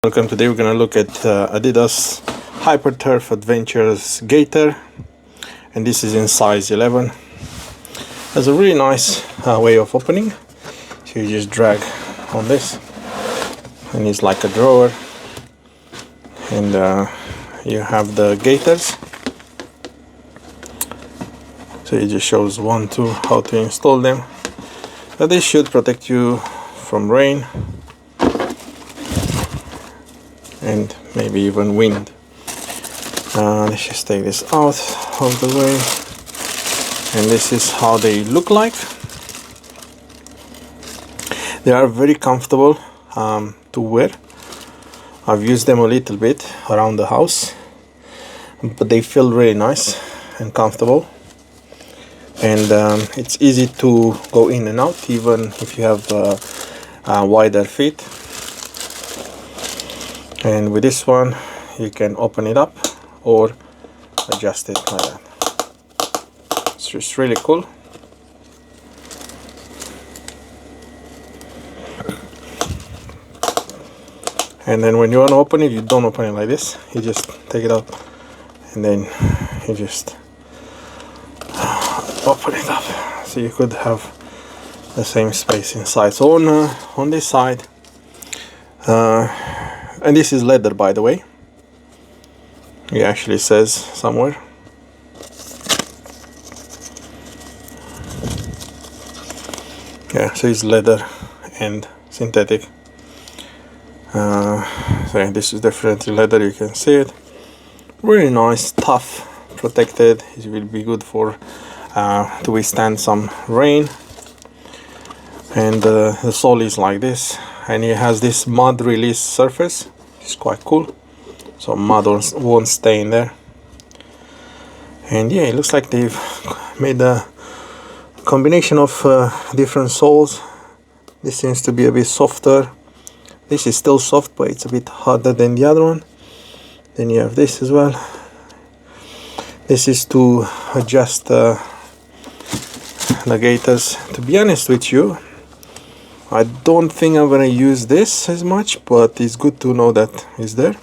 Welcome. Today we're going to look at Adidas Hyperturf Adventures Gaiter, and this is in size 11. Has a really nice way of opening. So you just drag on this and it's like a drawer, and you have the gaiters. So it just shows how to install them. But this should protect you from rain and maybe even wind. Let's just take this out of the way, and this is how they look like. They are very comfortable to wear. I've used them a little bit around the house, but they feel really nice and comfortable, and it's easy to go in and out even if you have wider feet. And with this one you can open it up or adjust it like that. It's just really cool. And then when you want to open it, you don't open it like this, you just take it out and then you just open it up, so you could have the same space inside. So on this side, and this is leather, by the way. It actually says somewhere. Yeah, so it's leather and synthetic. So yeah, this is definitely leather, you can see it. Really nice, tough, protected. It will be good for to withstand some rain. And the sole is like this, and it has this mud release surface. It's quite cool, so mud won't stay in there. And yeah, it looks like they've made a combination of different soles. This seems to be a bit softer. This is still soft, but it's a bit harder than the other one. Then you have this as well. This is to adjust the gaiters. To be honest with you, I don't think I'm gonna use this as much, but it's good to know that it's there.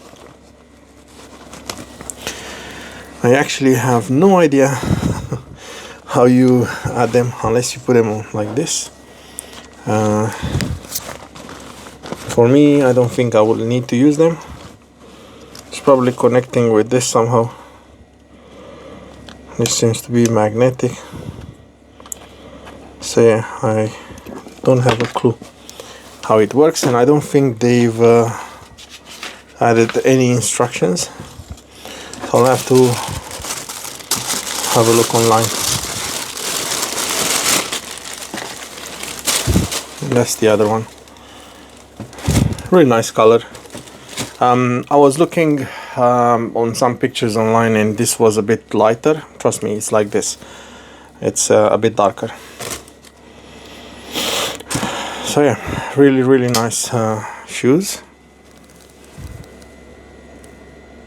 I actually have no idea how you add them unless you put them on like this. For me, I don't think I will need to use them. It's probably connecting with this somehow. This seems to be magnetic. So yeah, I don't have a clue how it works, and I don't think they've added any instructions, so I'll have to have a look online. And that's the other one. Really nice color. I was looking on some pictures online, and this was a bit lighter. Trust me, it's like this. It's a bit darker. So yeah, really nice shoes.